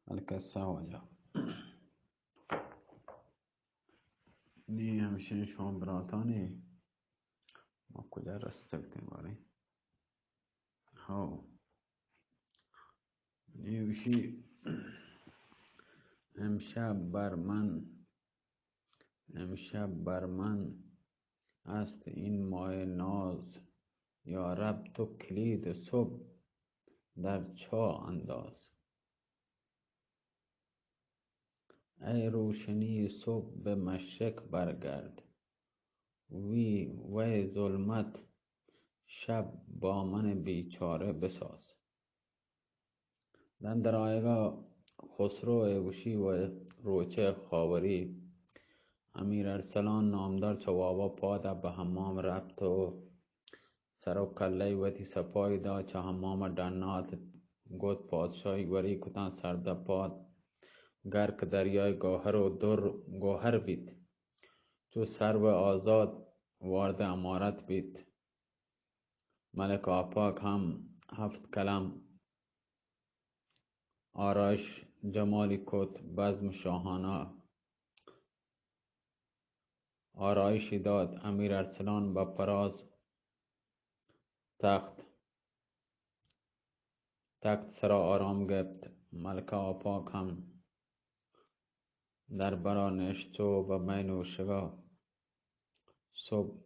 القصه وجا نی همیشه شما براتانی ما کجا رسیدیم ولی ها نیوشی امشب بر من است این ماه ناز، یا رب تو کلید صبح در چاه انداز. ای روشنی صبح به مشرق برگرد، وی ظلمت شب با من بیچاره بساز. در آیگاه خسرو وشی و روچه خاوری امیر ارسلان نامدار چوابا پادا به حمام رفت و سر و کله وتی سپاهی داد چه حمام دنات گفت پادشاهی وری کتان سرده پاد گرک دریای گوهر و در گوهر بید چو سرو آزاد وارد امارت بید. ملک آپاک هم هفت کلم آرایش جمالی کت بزم شاهانه آرایشی داد. امیر ارسلان با پراز تخت سرا آرام گرفت. ملک آپاک هم در برا نشت و به می نوشگاه صبح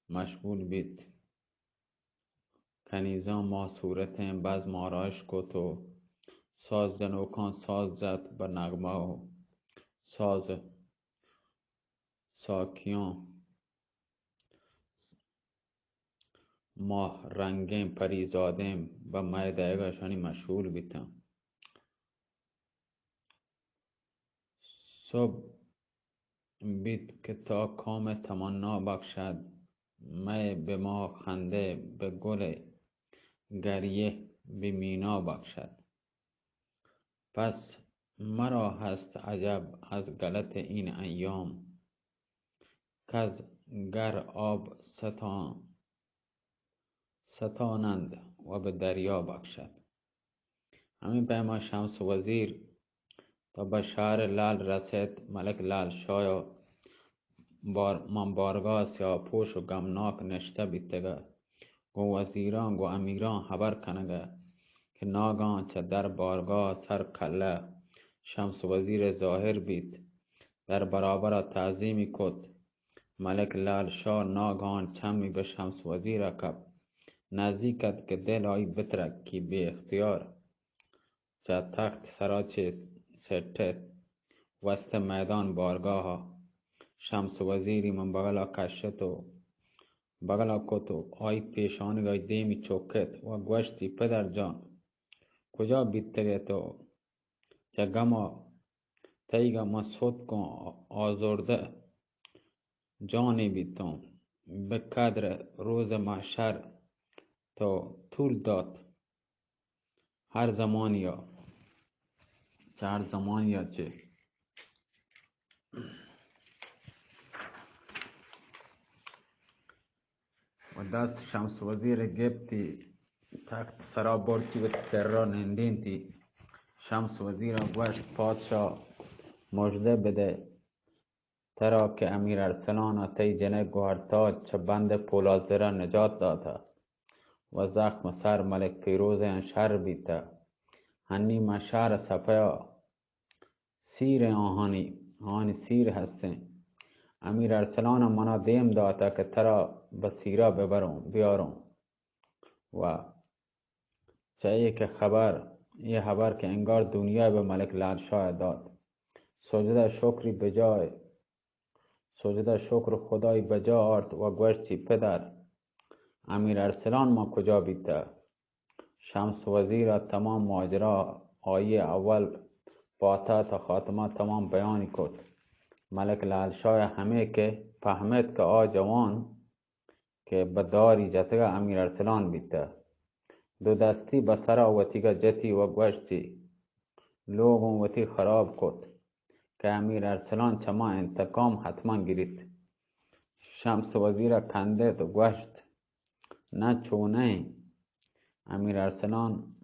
مشغول بید. کنیزان ما صورت بزم آرایش کت و ساز جنوکان ساز زد به نغمه و ساز ساکیان ماه رنگین پریزادیم به می دیگرشانی مشغول بیتم. صبح بید که تا کام تمنا بخشد، می به ما خنده به گل گریه به مینا بخشد. پس مرا هست عجب از غلط این ایام، کز گر آب ستانند و به دریا بخشد. همین پیما شمس وزیر تا به شهر لال رسید. ملک لال شاه من بارگاه سیاپوش و غمناک نشته بیتگه گو وزیران گو امیران خبر کنگه که ناگان چه در بارگاه سر کله شمس وزیر ظاهر بید در برابر تعظیمی کت. ملک لال شاه ناگان چمی به شمس وزیر کب نزدیکت که دل آی بترکی به اختیار چه تخت سرا چه سٹت وسط میدان بارگاه شمس وزیری من بغلا کشت و بغلا کت و آی پیشانگای دیمی چوکت و گوشتی پدر جان کجا بیتگه تو چه گما تیگا ما صد کن آزرده جانی بیتون به قدر روز محشر تو طول داد هر زمانیا چه و دست شمس وزیر گفتی تخت سرا برچی و ترا نندینتی. شمس وزیر گوشت پادشاه مژده بده ترا که امیر ارسلان تی جنه گوهرتاج چه بند پولازده نجات داده و زخم سر ملک پیروز شهر بیته. هنی من شهر سپیا سیر آهانی سیر هستیم. امیر ارسلان منا دیم داده که ترا به سیرا بیارم و چه یه خبر که انگار دنیا به ملک لال شاه داد. سجده شکر خدای بجا آرد و گوشتی پدر امیر ارسلان ما کجا بیته. شمس وزیر تمام ماجرا آیه اول پاتا تا خاتمه تمام بیانی کد. ملک لال شاه همه که فهمید که جوان که به داری جتگه امیر ارسلان بیته دو دستی به سر وطیگه جتی و گوشتی لوگون وطی خراب کد که امیر ارسلان چما انتقام حتما گیرید. شمس وزیر کندید و گوشت نه چونه امیر ارسلان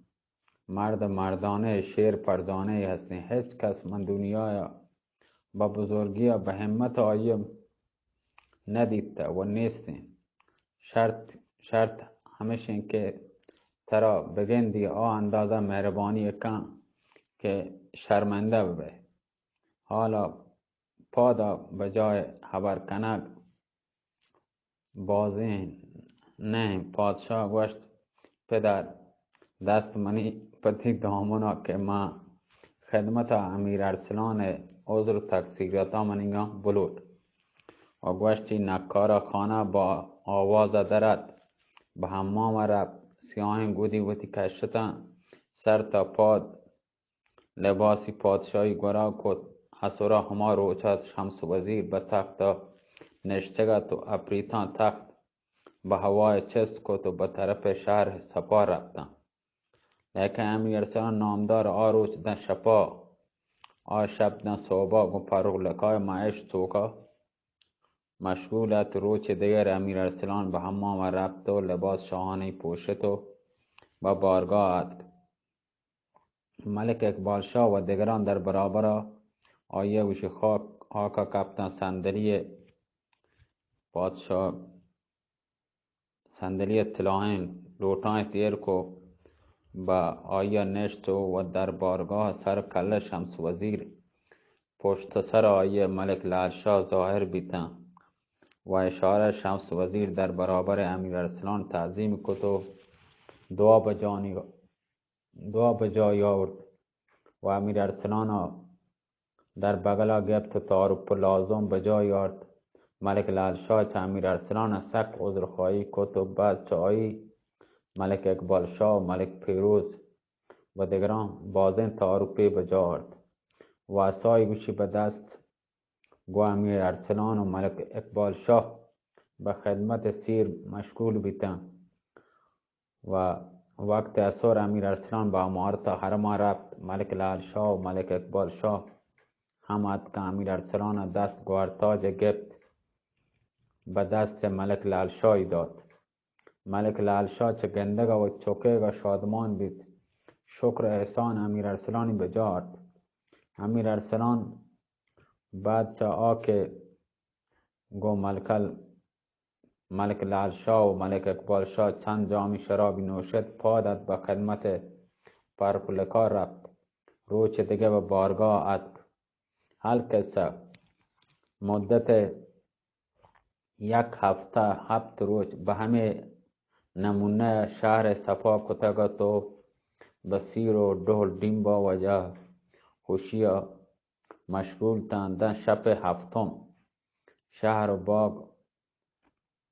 مرد مردانه، شیر پردانه هستی. هیچ کس من دنیا با بزرگی و به همت آیم ندیدته و نیستی. شرط همیشه این که ترا بگندی آ اندازه مهربانی کن که شرمنده ببه. حالا پادا بجای خبر کنک بازی نه. پادشاه گوشت پدر دست منی پتی دامونا که ما خدمت امیر ارسلان عذر تقصیراتا منیگا بلود و گوشتی نکارا خانه با آواز درد به حمام رفت. سیاه گودی وتی کشتا سر تا پاد لباسی پادشاهی گرا کد. حسورا هما روچت شمس وزیر به تخت نشتگت و اپریتان تخت به هوای چست کد و به طرف شهر سپاه رفتن. لیکن امیر ارسلان نامدار آروچ دن شپا آ شب دن صوبا گو پرغلکای معیش توکا مشغولت. روچ دیگر امیر ارسلان به حمام رفت و لباس شاهانه پوشت و به بارگاه آمد. ملک اقبال شاه و دیگران در برابر آیه وش خاکا کپتن. صندلی پادشاه صندلی طلاین لوٹائیں تیر کو با آیه نشت و در بارگاه سر کله شمس وزیر پشت سر آیه ملک لال شاه ظاهر بیتن و اشاره شمس وزیر در برابر امیر ارسلان تعظیم کت و دعا بجای آورد و امیر ارسلان در بغلا گرفت و تعارف لازم بجای آورد. ملک لال شاه چه امیر ارسلان سخت عذرخواهی کت و بعد چایی ملک اقبال شاه و ملک پیروز و دیگران بازن تعارفی بجا آورد و عصای گوشی به دست گو امیر ارسلان و ملک اقبال شاه به خدمت سیر مشغول بیتن و وقت اثر امیر ارسلان به امارت حرم رفت. ملک لال شاه و ملک اقبال شاه همت که امیر ارسلان دست گوهرتاج گفت به دست ملک لال شاه داد. ملک لال شاه چه گندگ و چوکه شادمان بید. شکر احسان امیر ارسلانی بجا آورد. امیر ارسلان بعد چه آکه گو ملک لال شاه و ملک اقبال شاه چند جام شرابی نوشد پادت به خدمت پرپلکار رفت. روچ دیگه به بارگاه آمد. حال قصه مدت یک هفته 7 روز به همه نمونه شهر صفا کتگت و به سیر و ڈول ڈیمبا وجه خوشی مشغول تاندن. شب هفتم شهر و باغ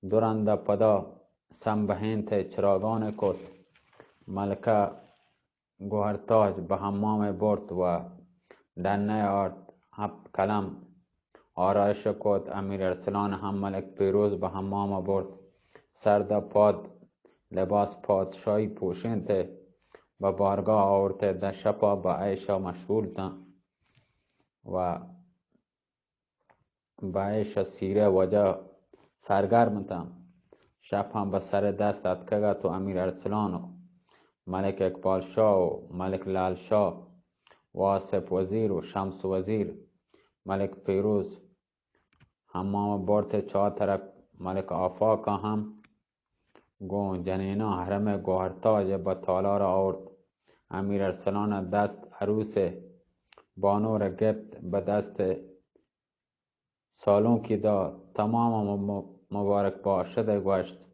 دورنده پدا سنبهنت چراگان کت. ملکه گوهرتاج به حمام برد و دنه آرد 7 کلم آرایش کت. امیر ارسلان هم ملک پیروز به حمام برد. سرد پاد لباس پادشاهی پوشنده به بارگاه آورده. در شپا به عیشا مشغول تن و به عیش سیره وجه سرگرم تن. شب هم به سر دست اتکگت و امیر ارسلان و ملک اقبال شاه و ملک لال شاه و آصف وزیر و شمس وزیر ملک پیروز حمام برد. چهار طرف ملک آفاقا هم گو جنینا حرم گوهرتاج به تالار آورد. امیر ارسلان دست عروس بانو را گرفت به دست سالون کی داد. تمام مبارک باشد گوشت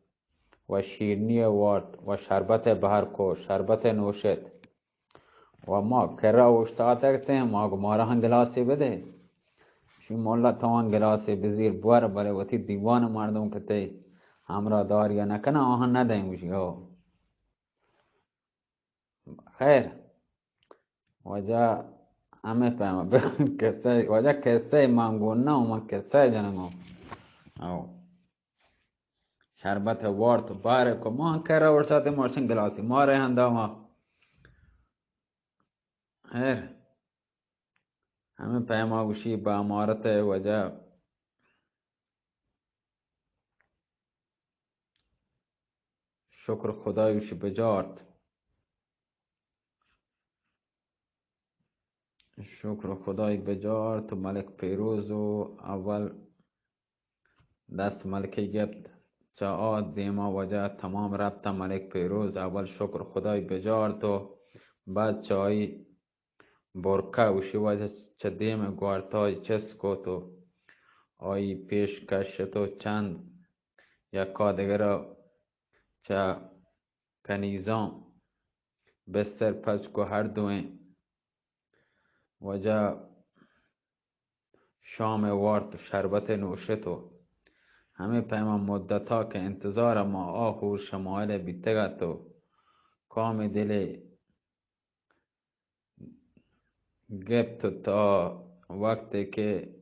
و شیرنی وارد و شربت بهر کو شربت نوشد و ما کرا اوشتا تکتے ما گمارا هم گلاسی بده. شی مولا توان گلاسی بزیر بور بله وتی دیوان مردم کتی همرا دار یا نکنه آهن ندهیم بشی ها خیر وجه همه فهمه کسه وجه کسه منگون نه و من کسه جنگو او شربت وارد باره کو ما کرا اوشتا تی مرسن گلاسی ما ره هنده ما خیر همه پیما گوشی با امارت وجه شکر خدای گوشی بجارد شکر خدای بجار تو ملک پیروز و اول دست ملکه گفت چه دیما وجه تمام ربط ملک پیروز اول شکر خدای بجار تو بعد چایی برکه وشی وجه چه دیم گوارتای چسکو تو آیی پیش کش تو چند یکا دیگر چه کنیزان بستر پچکو هر دوین وجه شام وارد شربت نوشتو همه پیمان مدتا که انتظار ما آخور شمایل بیتگتو کام دل گفت تا وقتی که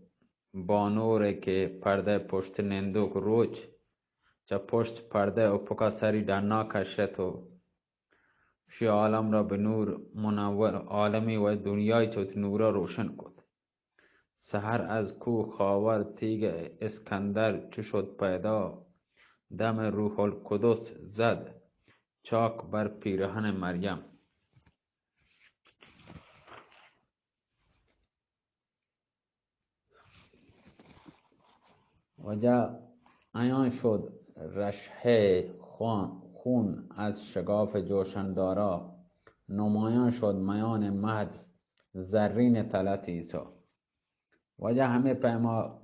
بانوره که پرده پشت نندوک روچ چه پشت پرده و پکا سری در ناکشتو شی عالم را به نور منور عالمی و دنیای چوت نورا روشن کد سحر از کو خاور تیگ اسکندر چو شد پیدا دم روح القدس زد چاک بر پیرهن مریم وجه عیان شد رشحه خون از شگاف جوشندارا نمایان شد میان مهد زرین طلعت عیسی وجه همه پیما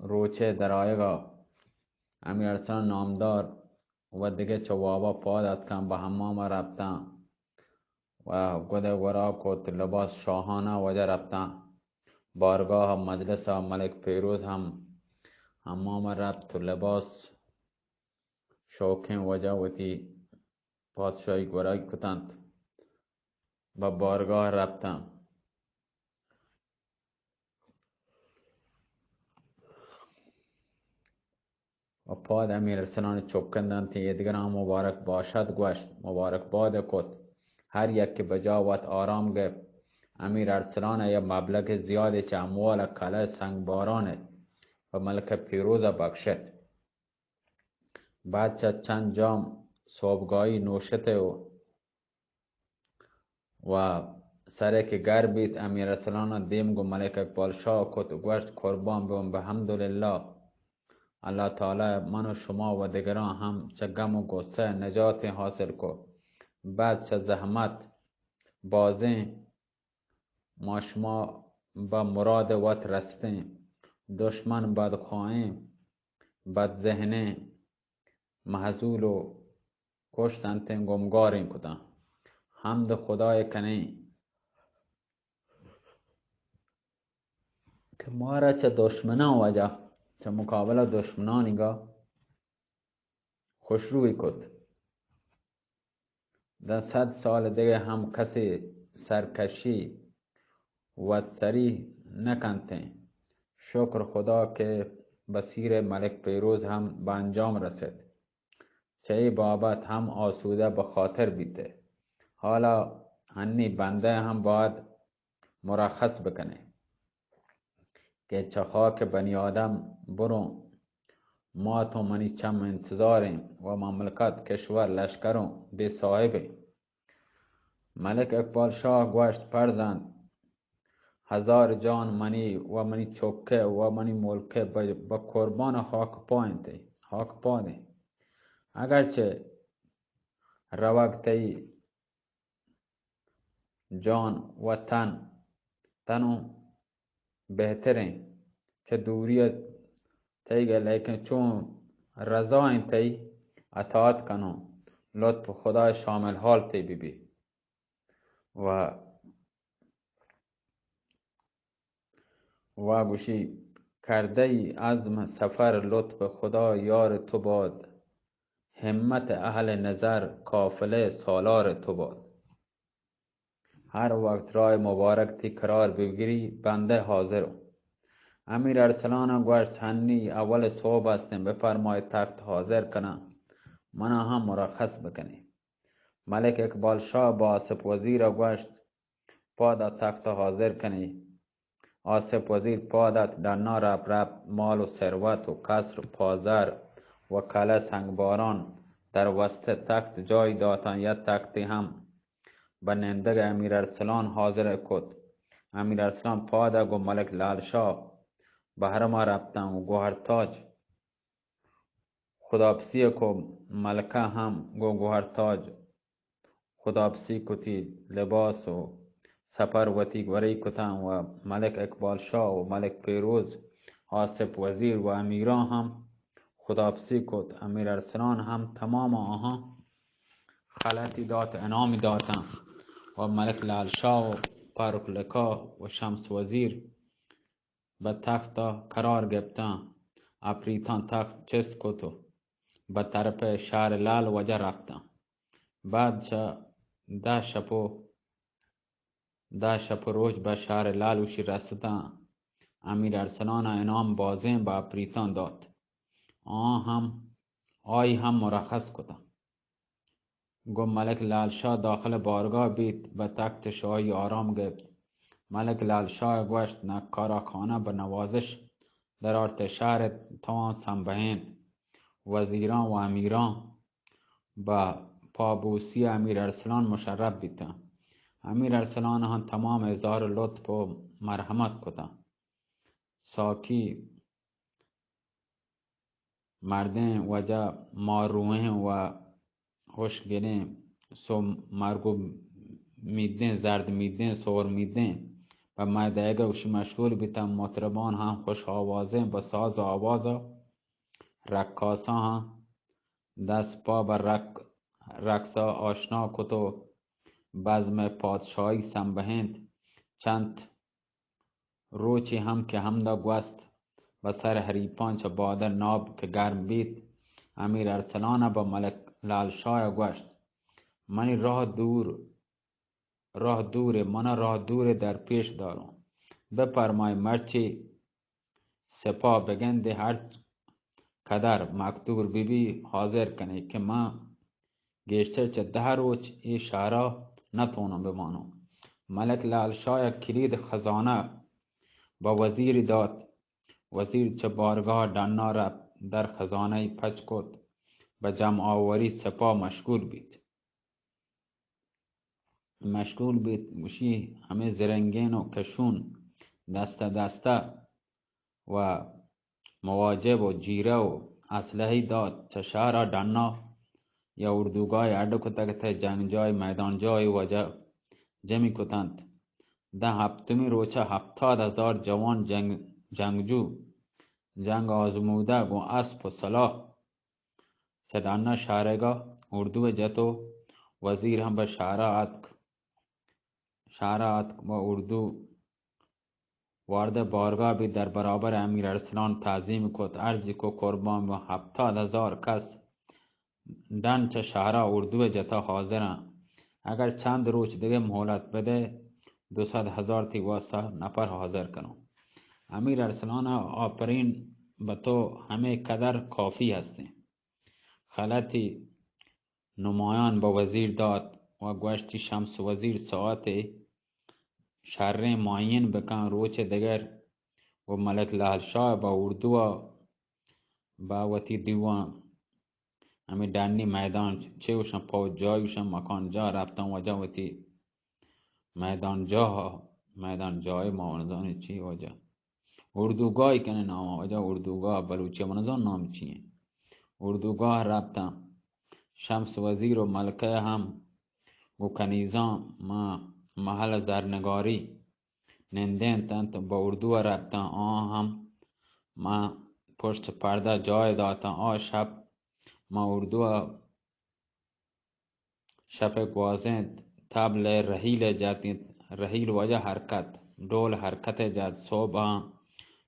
روچه درایگا امیر ارسلان نامدار و دیگه چوابا پادت کن به حمام رفتن و گده ورا کت لباس شاهانه وجه رفتن بارگاه مجلس ملک پیروز هم حمام رفت و لباس شوکین وجه وتی پادشاهی گرای کتند به بارگاه رفتن و پاد امیر ارسلان چوکندن تی دیگران مبارک باشد گوشت مبارک باد کت هر یک که بجاوت آرام گفت امیر ارسلان یا مبلغ زیادی چه اموال کله سنگبارانه و ملک پیروز بخشد بعد چند جام صبحگاهی نوشته و سره که گر بیت امیر ارسلان دیم گو ملک اقبال شاه کت گوشت قربان بیون به حمدلله الله تعالی من و شما و دیگران هم چه غم و غصه نجات حاصل کو بعد چه زحمت بازیں ما شما به مراد وقت رسیدیم دشمن بدخواهیم بد ذهنه محزول و کشتن تنگمگارین کدن حمد خدای کنی که ما را چه دشمنان وجه چه مقابل دشمنانیگا خوشروی کد در 100 سال دیگه هم کسی سرکشی و سری نکنته شکر خدا که بسیر ملک پیروز هم به انجام رسید چه بابت هم آسوده به خاطر بیته حالا هنی بنده هم باید مرخص بکنه که چه خاک بنی آدم برو ما تو منی چم انتظاریم و مملکت کشور لشکرم بی صاحبه ملک اقبال شاه گوشت پرزند 1000 جان منی و منی چوکه و منی ملکه با قربان خاک پاینده اگرچه روکتی جان و تنو بهترین چه دوری تیگه لیکن چون رضا این تی اطاعت کنو لطف خدا شامل حال تی بی و گوشی کرده ای عزم سفر لطف خدا یار تو باد همت اهل نظر قافله سالار تو باد هر وقت رای مبارک تی قرار بگیری بنده حاضرم امیر ارسلان گوشت هنی اول صبح هستیم بفرمای تخت حاضر کنم منا هم مرخص بکنی ملک اقبال شاه با آصف وزیر گوشت پادا تخت حاضر کنی آصف وزیر پادت در رب مال و ثروت و کسر و پازر و کله سنگباران در وسط تخت جای داتن یا تختی هم به نندگ امیر ارسلان حاضر کد. امیر ارسلان پاده گو ملک لال شاه بهر ما رفتم و گوهر تاج خداپسی کو. ملکه هم گو گوهر تاج خداپسی کتی لباس و سپر وتی گوری کتن و ملک اقبال شاه و ملک پیروز آصف وزیر و امیران هم خداپسی کت. امیر ارسلان هم تمام آنها خلعتی داد انعامی دادن و ملک لال شاه و فرخ لکا و شمس وزیر به تخت قرار گرفتن. افریتان تخت چست کتو به طرف شهر لال وجه رفتن. بعد ده شب و روز به شهر لال وشی رسیدن. امیر ارسلان انعام بازین به افریتان داد. آی هم مرخص کدن. گو ملک لال شاه داخل بارگاه بیت به تخت شاهی آرام گرفت. ملک لال شاه گوشت نکارا خانه به نوازش در آرت شهر توان سنبهند. وزیران و امیران با پابوسی امیر ارسلان مشرف بیتن. امیر ارسلان هم تمام اظهار لطف و مرحمت کتن. ساکی مردن وجه ماروه و خوشگلین سو مرگو میدن زرد میدن سور میدن و مدعیگه وشی مشغول بیتن. مطربان هم خوش آوازه با ساز و آواز. رقاصا هم دست پا بر رقصا آشنا کت و بزم پادشاهی سنبهند. چند روچی هم که همدا گوست و سر حریفان چه بادر ناب که گرم بیت. امیر ارسلان با ملک لال شاه گوشت منی راه دوره من راه دور در پیش دارم. بفرمای مرچی سپاه بگنده هر قدر مقدور بیبی حاضر کنی که من گشتر چه 10 روز ای شهرها نتونم بمانم. ملک لال شاه کلید خزانه با وزیر داد. وزیر چه بارگاه دنا رفت در خزانه پچ کد به جمع آوری سپاه مشغول بیت وشی همه زرنگین و کشون دسته و مواجب و جیره و اسلحه داد چه شهر دنا یا اردوگاه اڈو کتگت جنگجای میدانجای وجه جمعی کتند. ده هفتمی روچه 70,000 جوان جنگجو جنگ آزموده و اسب و سلاح چه دنا شهرگاه اردو جتو. وزیر هم به شهر اتک و اردو وارد بارگاه بی در برابر امیر ارسلان تعظیم کت. عرضی کو قربان و 70,000 کس دن چه شهر اردو جتا حاضرن. اگر چند روز دیگه مهلت بده 200,000 تی واسه نفر حاضر کنم. امیر ارسلان آفرین به تو همه قدر کافی هستی. خلعتی نمایان با وزیر داد و گوشتی شمس وزیر ساعت شهر معین بکن. روچ دگر و ملک لال شاه با اردو با وتی دیوان همی دنی میدان چه وشن پاو جایوشن مکان جا رفتن وجه وتی میدان جای ماوردان چی وجه اردوگاهی کنه نام وجه اردوگاه بلوچی منظان نام چیه اردوگاه رفتن. شمس وزیر و ملکه هم و کنیزان ما محل زرنگاری نندین تنت با اردو رفتن. هم ما پشت پرده جای دادن. شب ما اردو شب گوازند تبل رحیل جاتید. رحیل وجه حرکت دول حرکت جات. صبح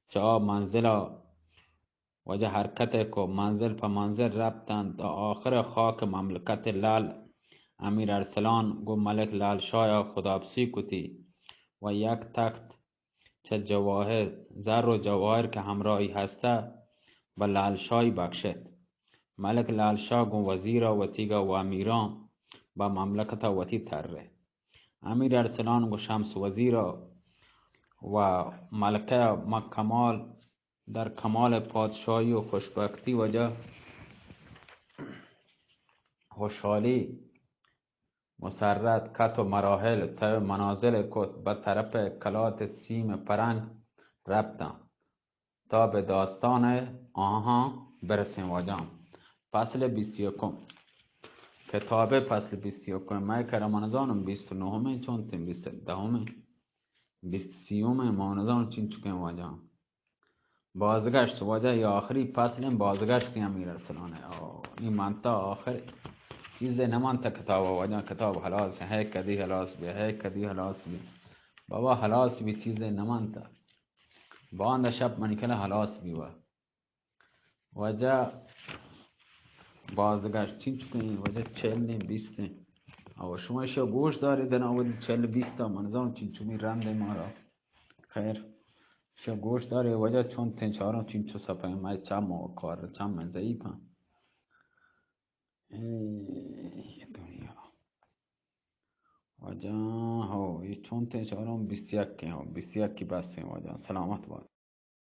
چه منزل وجه حرکت کو منزل پا منزل رفتند تا آخر خاک مملکت لال. امیر ارسلان گو ملک لال شاه خداپسی کتی و یک تخت چه جواهر زر و جواهر که همراهی هسته به لال شاه بخشد. ملک لال شاه گو وزیر و تیگا و امیران با مملکت وتی تره. امیر ارسلان گو شمس وزیر و ملکه در کمال پادشاهی و خوشبختی وجه خوشحالی مسرت کت و مراحل تو منازل کت به طرف کلات سیم پرنگ رفتم تا به داستان آنها برسیم واجام. فصل 21 کتاب فصل 21 مای کرمانزانم 29 چون تیم 22 23 مانزان چین چکم واجام. بازگشت وجه یا آخری فصل بازگشتی امیر ارسلانه. این منطقه آخر چیز نمانتا کتاب وجه کتاب خلاص ہے کدی خلاص بھی ہے کدی خلاص بھی بابا خلاص بھی چیز نمانتا باند شب منکل خلاص بھی وجه بازگشت چین چکنی وجه 40-20 او شما شو گوش دارید در نوید 40-20 منظام چین چونی رنده ما را خیر شو گوش داره وجه چون تین چهارم چین چو سپه مای چم و کار چم من ضعیفم دنیا وجه ها چون تین چهارم 21 بسته وجه سلامت باد.